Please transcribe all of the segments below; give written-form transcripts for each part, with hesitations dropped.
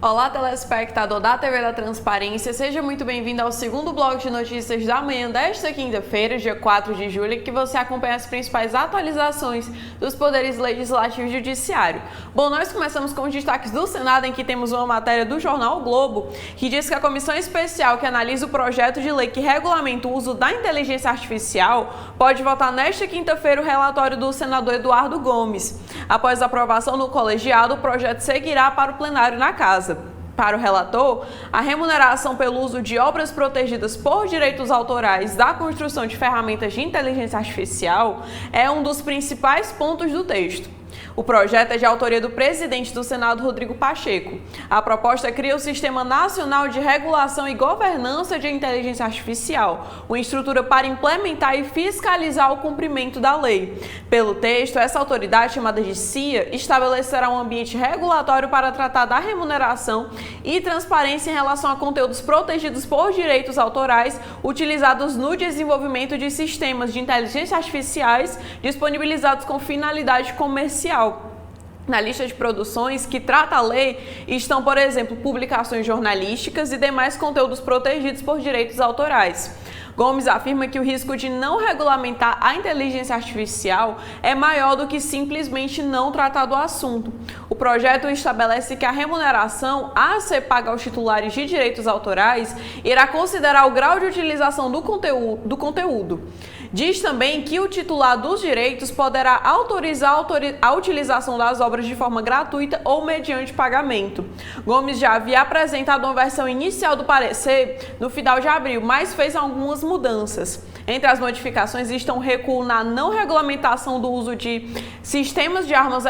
Olá, telespectador da TV da Transparência, seja muito bem-vindo ao segundo bloco de notícias da manhã desta quinta-feira, dia 4 de julho, que você acompanha as principais atualizações dos poderes legislativo e judiciário. Bom, nós começamos com os destaques do Senado, em que temos uma matéria do jornal o Globo, que diz que a comissão especial que analisa o projeto de lei que regulamenta o uso da inteligência artificial pode votar nesta quinta-feira o relatório do senador Eduardo Gomes. Após a aprovação no colegiado, o projeto seguirá para o plenário na casa. Para o relator, a remuneração pelo uso de obras protegidas por direitos autorais da construção de ferramentas de inteligência artificial é um dos principais pontos do texto. O projeto é de autoria do presidente do Senado, Rodrigo Pacheco. A proposta cria o Sistema Nacional de Regulação e Governança de Inteligência Artificial, uma estrutura para implementar e fiscalizar o cumprimento da lei. Pelo texto, essa autoridade, chamada de CIA, estabelecerá um ambiente regulatório para tratar da remuneração e transparência em relação a conteúdos protegidos por direitos autorais utilizados no desenvolvimento de sistemas de inteligência artificiais disponibilizados com finalidade comercial. Na lista de produções que trata a lei estão, por exemplo, publicações jornalísticas e demais conteúdos protegidos por direitos autorais. Gomes afirma que o risco de não regulamentar a inteligência artificial é maior do que simplesmente não tratar do assunto. O projeto estabelece que a remuneração a ser paga aos titulares de direitos autorais irá considerar o grau de utilização do conteúdo. Diz também que o titular dos direitos poderá autorizar a utilização das obras de forma gratuita ou mediante pagamento. Gomes já havia apresentado uma versão inicial do parecer no final de abril, mas fez algumas mudanças. Entre as modificações estão recuo na não regulamentação do uso de sistemas de armas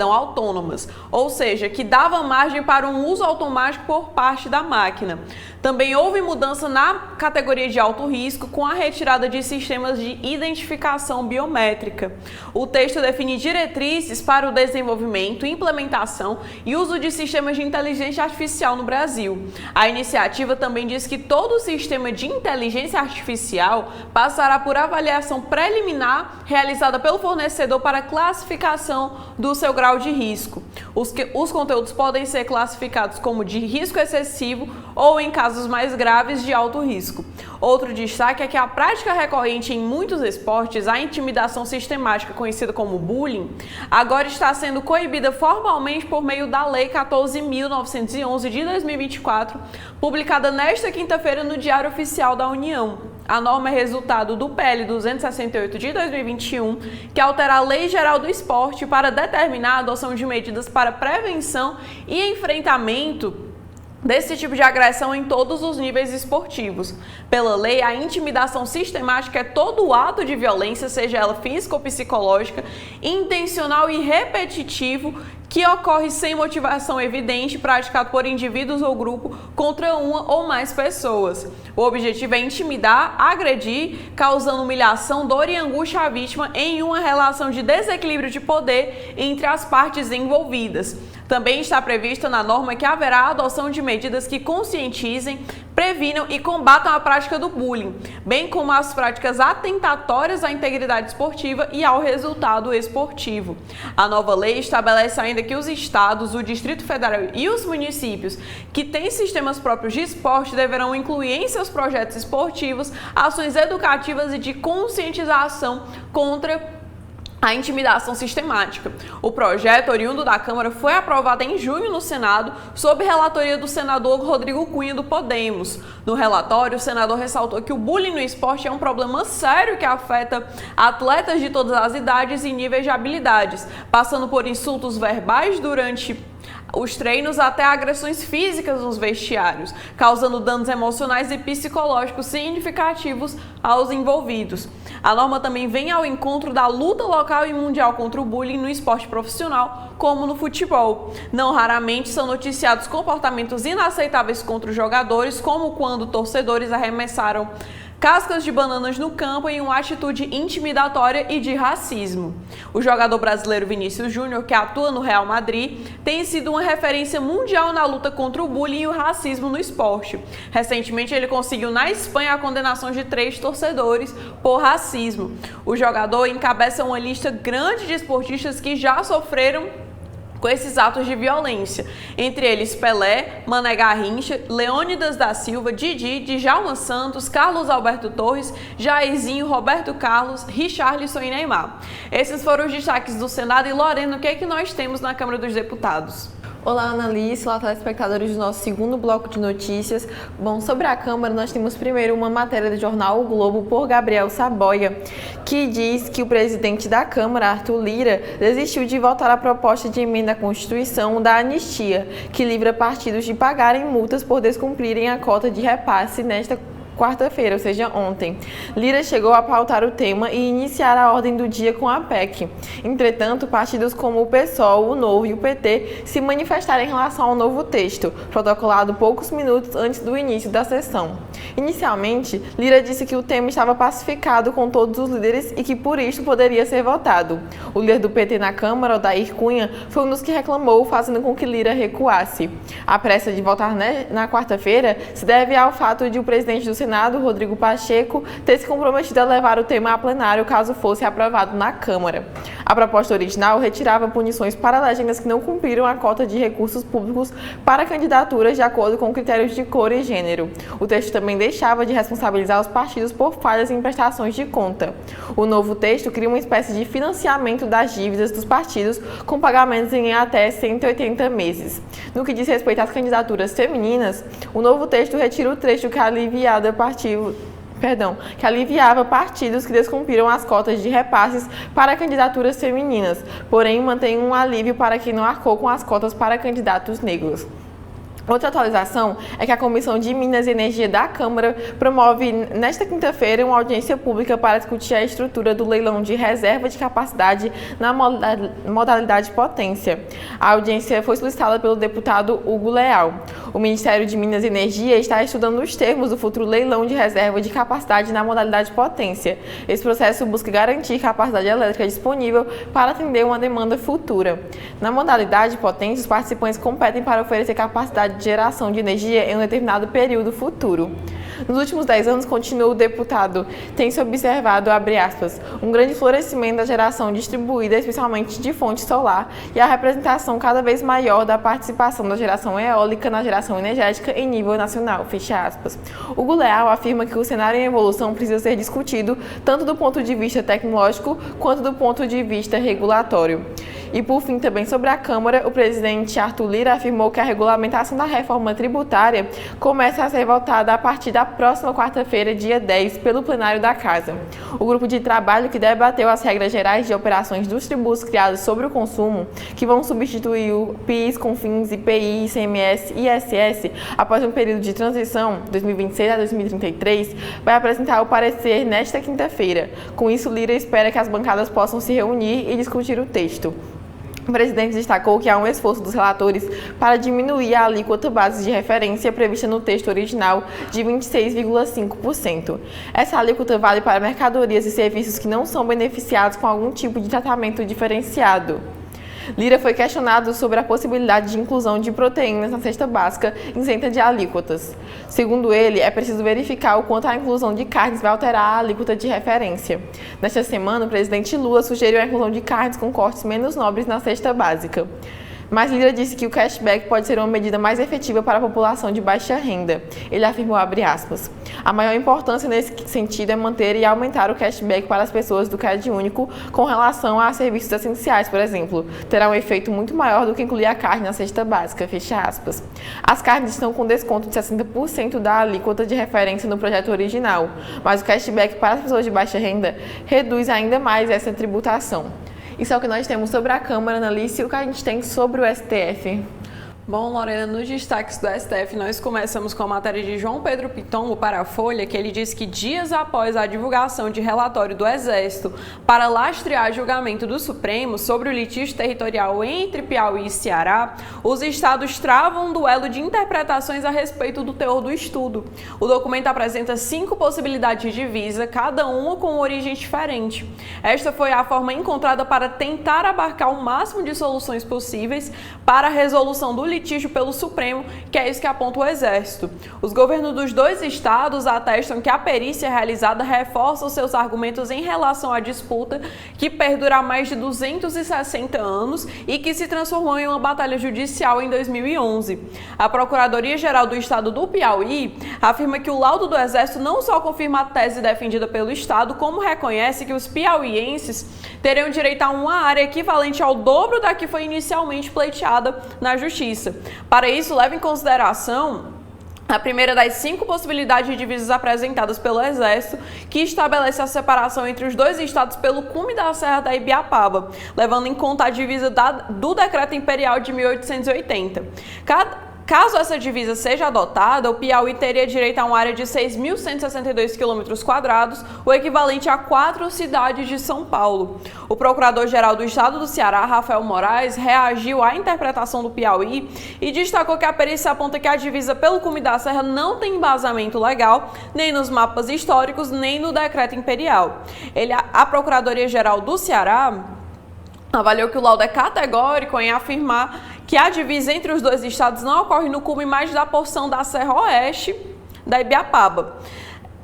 autônomas, ou seja, que dava margem para um uso automático por parte da máquina. Também houve mudança na categoria de alto risco com a retirada de sistemas de identificação biométrica. O texto define diretrizes para o desenvolvimento, implementação e uso de sistemas de inteligência artificial no Brasil. A iniciativa também diz que todo sistema de inteligência artificial passará por avaliação preliminar realizada pelo fornecedor para classificação do seu grau de risco. Os conteúdos podem ser classificados como de risco excessivo ou, em casos mais graves, de alto risco. Outro destaque é que a prática recorrente em muitos esportes, a intimidação sistemática, conhecida como bullying, agora está sendo coibida formalmente por meio da Lei 14.911 de 2024, publicada nesta quinta-feira no Diário Oficial da União. A norma é resultado do PL 268 de 2021, que altera a Lei Geral do Esporte para determinar a adoção de medidas para prevenção e enfrentamento desse tipo de agressão em todos os níveis esportivos. Pela lei, a intimidação sistemática é todo ato de violência, seja ela física ou psicológica, intencional e repetitivo, que ocorre sem motivação evidente, praticado por indivíduos ou grupo contra uma ou mais pessoas. O objetivo é intimidar, agredir, causando humilhação, dor e angústia à vítima em uma relação de desequilíbrio de poder entre as partes envolvidas. Também está prevista na norma que haverá a adoção de medidas que conscientizem, previnam e combatam a prática do bullying, bem como as práticas atentatórias à integridade esportiva e ao resultado esportivo. A nova lei estabelece ainda que os estados, o Distrito Federal e os municípios que têm sistemas próprios de esporte deverão incluir em seus projetos esportivos ações educativas e de conscientização contra a intimidação sistemática. O projeto, oriundo da Câmara, foi aprovado em junho no Senado, sob relatoria do senador Rodrigo Cunha, do Podemos. No relatório, o senador ressaltou que o bullying no esporte é um problema sério que afeta atletas de todas as idades e níveis de habilidades, passando por insultos verbais durante os treinos até agressões físicas nos vestiários, causando danos emocionais e psicológicos significativos aos envolvidos. A norma também vem ao encontro da luta local e mundial contra o bullying no esporte profissional, como no futebol. Não raramente são noticiados comportamentos inaceitáveis contra os jogadores, como quando torcedores arremessaram cascas de bananas no campo em uma atitude intimidatória e de racismo. O jogador brasileiro Vinícius Júnior, que atua no Real Madrid, tem sido uma referência mundial na luta contra o bullying e o racismo no esporte. Recentemente, ele conseguiu na Espanha a condenação de 3 torcedores por racismo. O jogador encabeça uma lista grande de esportistas que já sofreram com esses atos de violência, entre eles Pelé, Mané Garrincha, Leônidas da Silva, Didi, Djalma Santos, Carlos Alberto Torres, Jairzinho, Roberto Carlos, Richarlison e Neymar. Esses foram os destaques do Senado. E Lorena, o que é que nós temos na Câmara dos Deputados? Olá, Annalise, olá, telespectadores do nosso segundo bloco de notícias. Bom, sobre a Câmara, nós temos primeiro uma matéria do jornal O Globo por Gabriel Saboia, que diz que o presidente da Câmara, Arthur Lira, desistiu de votar a proposta de emenda à Constituição da anistia, que livra partidos de pagarem multas por descumprirem a cota de repasse nesta quarta-feira, ou seja, ontem. Lira chegou a pautar o tema e iniciar a ordem do dia com a PEC. Entretanto, partidos como o PSOL, o Novo e o PT se manifestaram em relação ao novo texto, protocolado poucos minutos antes do início da sessão. Inicialmente, Lira disse que o tema estava pacificado com todos os líderes e que por isso poderia ser votado. O líder do PT na Câmara, Odair Cunha, foi um dos que reclamou, fazendo com que Lira recuasse. A pressa de votar na quarta-feira se deve ao fato de o presidente do Senado, Rodrigo Pacheco, ter se comprometido a levar o tema a plenário caso fosse aprovado na Câmara. A proposta original retirava punições para legendas que não cumpriram a cota de recursos públicos para candidaturas de acordo com critérios de cor e gênero. O texto também deixava de responsabilizar os partidos por falhas em prestações de conta. O novo texto cria uma espécie de financiamento das dívidas dos partidos com pagamentos em até 180 meses. No que diz respeito às candidaturas femininas, o novo texto retira o trecho que aliviava partidos que descumpriram as cotas de repasses para candidaturas femininas, porém mantém um alívio para quem não arcou com as cotas para candidatos negros. Outra atualização é que a Comissão de Minas e Energia da Câmara promove nesta quinta-feira uma audiência pública para discutir a estrutura do leilão de reserva de capacidade na modalidade potência. A audiência foi solicitada pelo deputado Hugo Leal. O Ministério de Minas e Energia está estudando os termos do futuro leilão de reserva de capacidade na modalidade potência. Esse processo busca garantir capacidade elétrica disponível para atender uma demanda futura. Na modalidade potência, os participantes competem para oferecer capacidade de geração de energia em um determinado período futuro. Nos últimos 10 anos, continuou o deputado, tem-se observado, abre aspas, um grande florescimento da geração distribuída, especialmente de fonte solar, e a representação cada vez maior da participação da geração eólica na geração energética em nível nacional, fecha aspas. Hugo Leal afirma que o cenário em evolução precisa ser discutido tanto do ponto de vista tecnológico quanto do ponto de vista regulatório. E por fim, também sobre a Câmara, o presidente Arthur Lira afirmou que a regulamentação da reforma tributária começa a ser votada a partir da próxima quarta-feira, dia 10, pelo plenário da Casa. O grupo de trabalho que debateu as regras gerais de operações dos tributos criados sobre o consumo, que vão substituir o PIS, COFINS, IPI, ICMS e ISS após um período de transição, 2026 a 2033, vai apresentar o parecer nesta quinta-feira. Com isso, Lira espera que as bancadas possam se reunir e discutir o texto. O presidente destacou que há um esforço dos relatores para diminuir a alíquota base de referência prevista no texto original de 26,5%. Essa alíquota vale para mercadorias e serviços que não são beneficiados com algum tipo de tratamento diferenciado. Lira foi questionado sobre a possibilidade de inclusão de proteínas na cesta básica isenta de alíquotas. Segundo ele, é preciso verificar o quanto a inclusão de carnes vai alterar a alíquota de referência. Nesta semana, o presidente Lula sugeriu a inclusão de carnes com cortes menos nobres na cesta básica. Mas Lira disse que o cashback pode ser uma medida mais efetiva para a população de baixa renda. Ele afirmou, abre aspas, a maior importância nesse sentido é manter e aumentar o cashback para as pessoas do Cade Único com relação a serviços essenciais, por exemplo. Terá um efeito muito maior do que incluir a carne na cesta básica, fecha aspas. As carnes estão com desconto de 60% da alíquota de referência no projeto original, mas o cashback para as pessoas de baixa renda reduz ainda mais essa tributação. Isso é o que nós temos sobre a Câmara, Annalise, e o que a gente tem sobre o STF. Bom, Lorena, nos destaques do STF, nós começamos com a matéria de João Pedro Pitombo para a Folha, que ele diz que dias após a divulgação de relatório do Exército para lastrear julgamento do Supremo sobre o litígio territorial entre Piauí e Ceará, os estados travam um duelo de interpretações a respeito do teor do estudo. O documento apresenta 5 possibilidades de divisa, cada uma com origens diferentes. Esta foi a forma encontrada para tentar abarcar o máximo de soluções possíveis para a resolução do litígio litígio pelo Supremo, que é isso que aponta o Exército. Os governos dos dois estados atestam que a perícia realizada reforça os seus argumentos em relação à disputa, que perdura há mais de 260 anos e que se transformou em uma batalha judicial em 2011. A Procuradoria-Geral do Estado do Piauí afirma que o laudo do Exército não só confirma a tese defendida pelo Estado, como reconhece que os piauienses teriam direito a uma área equivalente ao dobro da que foi inicialmente pleiteada na Justiça. Para isso, leva em consideração a primeira das 5 possibilidades de divisas apresentadas pelo Exército, que estabelece a separação entre os dois estados pelo cume da Serra da Ibiapaba, levando em conta a divisa do Decreto Imperial de 1880. Caso essa divisa seja adotada, o Piauí teria direito a uma área de 6.162 km², o equivalente a 4 cidades de São Paulo. O Procurador-Geral do Estado do Ceará, Rafael Moraes, reagiu à interpretação do Piauí e destacou que a perícia aponta que a divisa pelo cume da serra não tem embasamento legal, nem nos mapas históricos, nem no decreto imperial. A Procuradoria-Geral do Ceará avaliou que o laudo é categórico em afirmar que a divisa entre os dois estados não ocorre no cume mais da porção da Serra Oeste da Ibiapaba.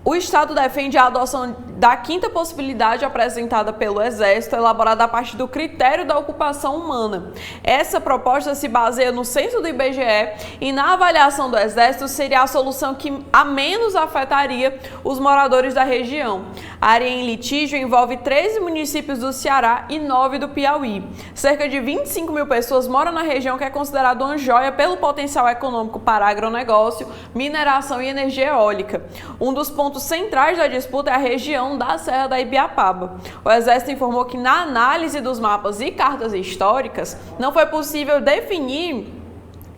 O Estado defende a adoção da 5ª possibilidade apresentada pelo Exército, elaborada a partir do critério da ocupação humana. Essa proposta se baseia no censo do IBGE e, na avaliação do Exército, seria a solução que a menos afetaria os moradores da região. A área em litígio envolve 13 municípios do Ceará e 9 do Piauí. Cerca de 25 mil pessoas moram na região, que é considerada uma joia pelo potencial econômico para agronegócio, mineração e energia eólica. Um dos pontos centrais da disputa é a região da Serra da Ibiapaba. O Exército informou que, na análise dos mapas e cartas históricas, não foi possível definir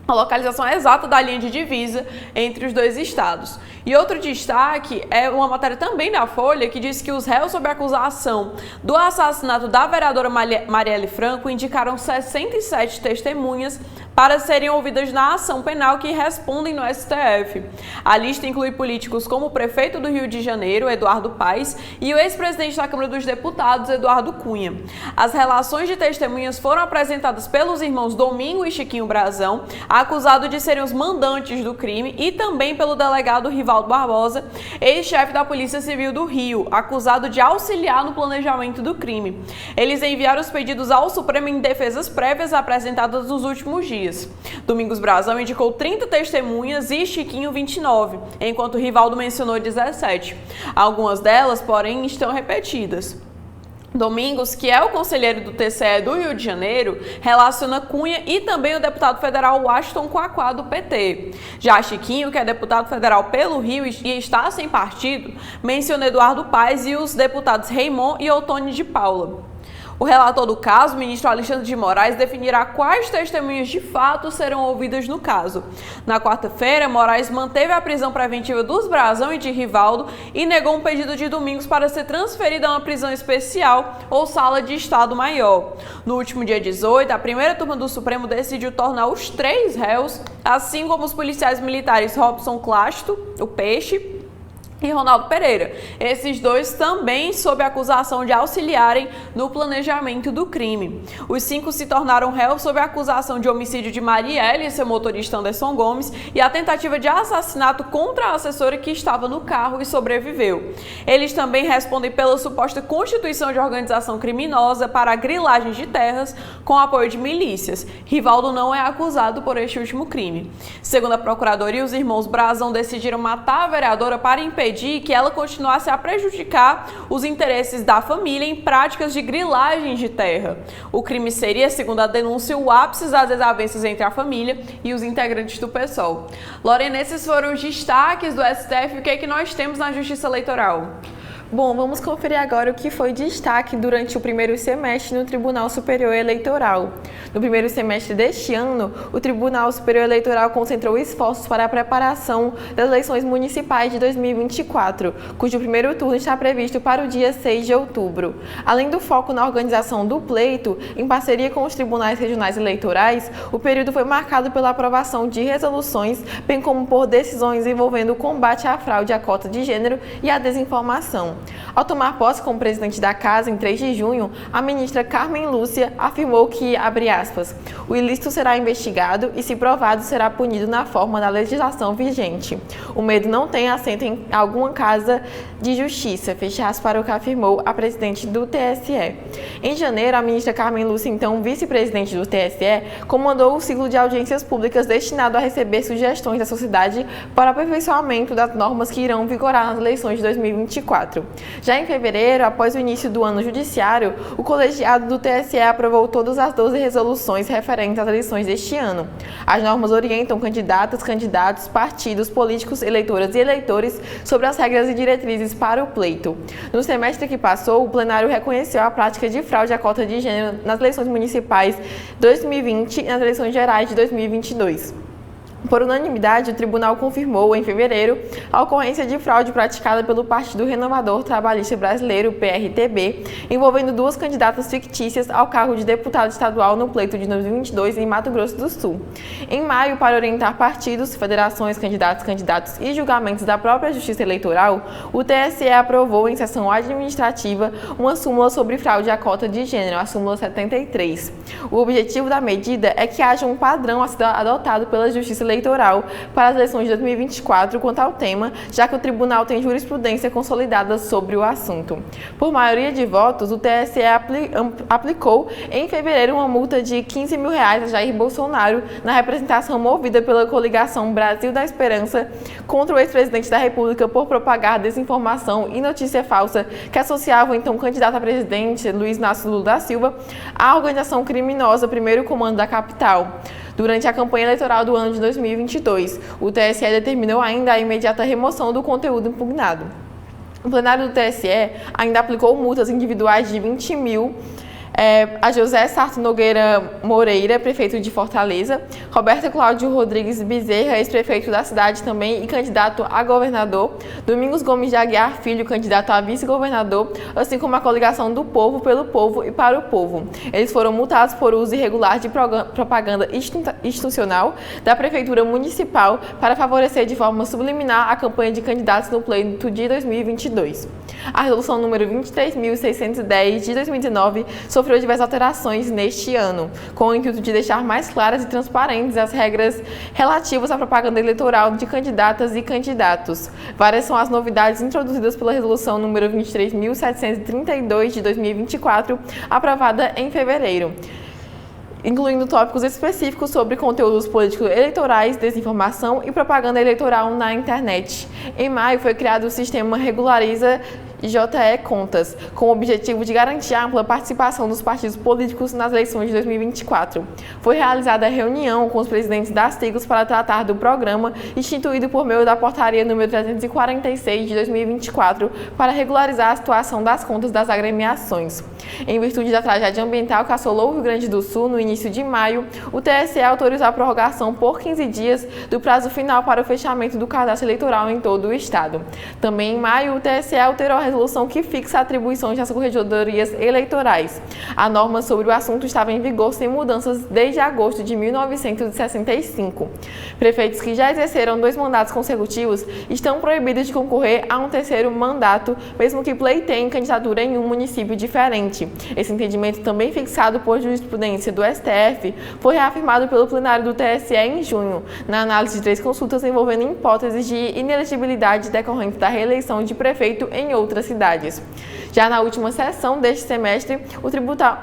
a localização exata da linha de divisa entre os dois estados. E outro destaque é uma matéria também da Folha, que diz que os réus sob acusação do assassinato da vereadora Marielle Franco indicaram 67 testemunhas para serem ouvidas na ação penal que respondem no STF. A lista inclui políticos como o prefeito do Rio de Janeiro, Eduardo Paes, e o ex-presidente da Câmara dos Deputados, Eduardo Cunha. As relações de testemunhas foram apresentadas pelos irmãos Domingo e Chiquinho Brazão, acusados de serem os mandantes do crime, e também pelo delegado Rivaldo Barbosa, ex-chefe da Polícia Civil do Rio, acusado de auxiliar no planejamento do crime. Eles enviaram os pedidos ao Supremo em defesas prévias apresentadas nos últimos dias. Domingos Brazão indicou 30 testemunhas e Chiquinho 29, enquanto Rivaldo mencionou 17. Algumas delas, porém, estão repetidas. Domingos, que é o conselheiro do TCE do Rio de Janeiro, relaciona Cunha e também o deputado federal Washington Quaquá, do PT. Já Chiquinho, que é deputado federal pelo Rio e está sem partido, menciona Eduardo Paes e os deputados Raymond e Otônio de Paula. O relator do caso, o ministro Alexandre de Moraes, definirá quais testemunhas de fato serão ouvidas no caso. Na quarta-feira, Moraes manteve a prisão preventiva dos Brazão e de Rivaldo e negou um pedido de Domingos para ser transferido a uma prisão especial ou sala de Estado maior. No último dia 18, a primeira turma do Supremo decidiu tornar os 3 réus, assim como os policiais militares Robson Clasto, o Peixe, e Ronaldo Pereira. Esses dois também sob acusação de auxiliarem no planejamento do crime. Os 5 se tornaram réus sob a acusação de homicídio de Marielle e seu motorista Anderson Gomes e a tentativa de assassinato contra a assessora que estava no carro e sobreviveu. Eles também respondem pela suposta constituição de organização criminosa para a grilagem de terras com apoio de milícias. Rivaldo não é acusado por este último crime. Segundo a Procuradoria, os irmãos Brazão decidiram matar a vereadora para impedir que ela continuasse a prejudicar os interesses da família em práticas de grilagem de terra. O crime seria, segundo a denúncia, o ápice das desavenças entre a família e os integrantes do PSOL. Lorena, esses foram os destaques do STF. O que é que nós temos na Justiça Eleitoral? Bom, vamos conferir agora o que foi destaque durante o primeiro semestre no Tribunal Superior Eleitoral. No primeiro semestre deste ano, o Tribunal Superior Eleitoral concentrou esforços para a preparação das eleições municipais de 2024, cujo primeiro turno está previsto para o dia 6 de outubro. Além do foco na organização do pleito, em parceria com os tribunais regionais eleitorais, o período foi marcado pela aprovação de resoluções, bem como por decisões envolvendo o combate à fraude à cota de gênero e à desinformação. Ao tomar posse como presidente da Casa em 3 de junho, a ministra Carmen Lúcia afirmou que, abre aspas, o ilícito será investigado e, se provado, será punido na forma da legislação vigente. O medo não tem assento em alguma casa de justiça, fecha aspas, para o que afirmou a presidente do TSE. Em janeiro, a ministra Carmen Lúcia, então vice-presidente do TSE, comandou o ciclo de audiências públicas destinado a receber sugestões da sociedade para o aperfeiçoamento das normas que irão vigorar nas eleições de 2024. Já em fevereiro, após o início do ano judiciário, o colegiado do TSE aprovou todas as 12 resoluções referentes às eleições deste ano. As normas orientam candidatas, candidatos, partidos, políticos, eleitoras e eleitores sobre as regras e diretrizes para o pleito. No semestre que passou, o plenário reconheceu a prática de fraude à cota de gênero nas eleições municipais 2020 e nas eleições gerais de 2022. Por unanimidade, o tribunal confirmou, em fevereiro, a ocorrência de fraude praticada pelo Partido Renovador Trabalhista Brasileiro, PRTB, envolvendo 2 candidatas fictícias ao cargo de deputado estadual no pleito de 2022 em Mato Grosso do Sul. Em maio, para orientar partidos, federações, candidatos e julgamentos da própria Justiça Eleitoral, o TSE aprovou, em sessão administrativa, uma súmula sobre fraude à cota de gênero, a súmula 73. O objetivo da medida é que haja um padrão a ser adotado pela Justiça Eleitoral para as eleições de 2024 quanto ao tema, já que o tribunal tem jurisprudência consolidada sobre o assunto. Por maioria de votos, o TSE aplicou em fevereiro uma multa de R$15 mil a Jair Bolsonaro na representação movida pela coligação Brasil da Esperança contra o ex-presidente da República por propagar desinformação e notícia falsa que associava o então candidato a presidente, Luiz Inácio Lula da Silva, à organização criminosa Primeiro Comando da Capital. Durante a campanha eleitoral do ano de 2022, o TSE determinou ainda a imediata remoção do conteúdo impugnado. O plenário do TSE ainda aplicou multas individuais de R$20 mil a José Sarto Nogueira Moreira, prefeito de Fortaleza, Roberto Cláudio Rodrigues Bezerra, ex-prefeito da cidade também e candidato a governador, Domingos Gomes de Aguiar Filho, candidato a vice-governador, assim como a coligação do povo, pelo povo e para o povo. Eles foram multados por uso irregular de propaganda institucional da Prefeitura Municipal para favorecer de forma subliminar a campanha de candidatos no pleito de 2022. A resolução número 23.610 de 2019 sofreu diversas alterações neste ano, com o intuito de deixar mais claras e transparentes as regras relativas à propaganda eleitoral de candidatas e candidatos. Várias são as novidades introduzidas pela resolução número 23.732 de 2024, aprovada em fevereiro, incluindo tópicos específicos sobre conteúdos políticos eleitorais, desinformação e propaganda eleitoral na internet. Em maio, foi criado o sistema Regulariza JE Contas, com o objetivo de garantir a ampla participação dos partidos políticos nas eleições de 2024. Foi realizada a reunião com os presidentes das siglas para tratar do programa instituído por meio da portaria número 346 de 2024 para regularizar a situação das contas das agremiações. Em virtude da tragédia ambiental que assolou o Rio Grande do Sul no início de maio, o TSE autorizou a prorrogação por 15 dias do prazo final para o fechamento do cadastro eleitoral em todo o estado. Também em maio, o TSE alterou a resolução que fixa atribuições das corregedorias eleitorais. A norma sobre o assunto estava em vigor sem mudanças desde agosto de 1965. Prefeitos que já exerceram 2 mandatos consecutivos estão proibidos de concorrer a um terceiro mandato, mesmo que pleiteiem candidatura em um município diferente. Esse entendimento, também fixado por jurisprudência do STF, foi reafirmado pelo plenário do TSE em junho, na análise de 3 consultas envolvendo hipóteses de inelegibilidade decorrente da reeleição de prefeito em outras cidades. Já na última sessão deste semestre, o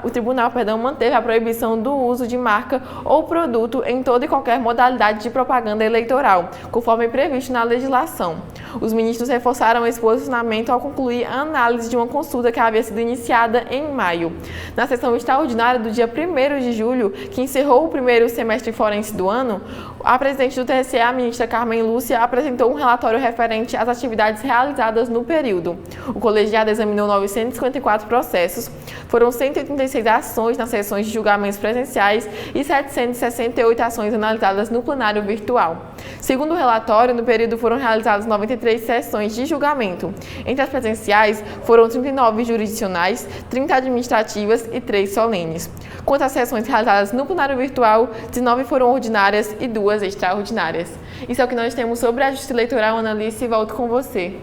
tribunal manteve a proibição do uso de marca ou produto em toda e qualquer modalidade de propaganda eleitoral, conforme previsto na legislação. Os ministros reforçaram esse posicionamento ao concluir a análise de uma consulta que havia sido iniciada em maio. Na sessão extraordinária do dia 1º de julho, que encerrou o primeiro semestre forense do ano, a presidente do TSE, a ministra Carmen Lúcia, apresentou um relatório referente às atividades realizadas no período. O colegiado examinou 954 processos, foram 186 ações nas sessões de julgamentos presenciais e 768 ações analisadas no plenário virtual. Segundo o relatório, no período foram realizadas 93 sessões de julgamento. Entre as presenciais, foram 39 jurisdicionais, 30 administrativas e 3 solenes. Quanto às sessões realizadas no plenário virtual, 19 foram ordinárias e 2 extraordinárias. Isso é o que nós temos sobre a Justiça Eleitoral. Analice, volto com você.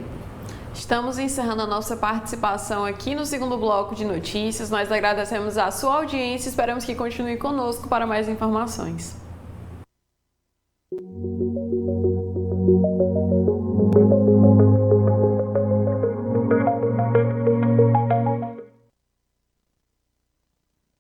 Estamos encerrando a nossa participação aqui no segundo bloco de notícias. Nós agradecemos a sua audiência e esperamos que continue conosco para mais informações.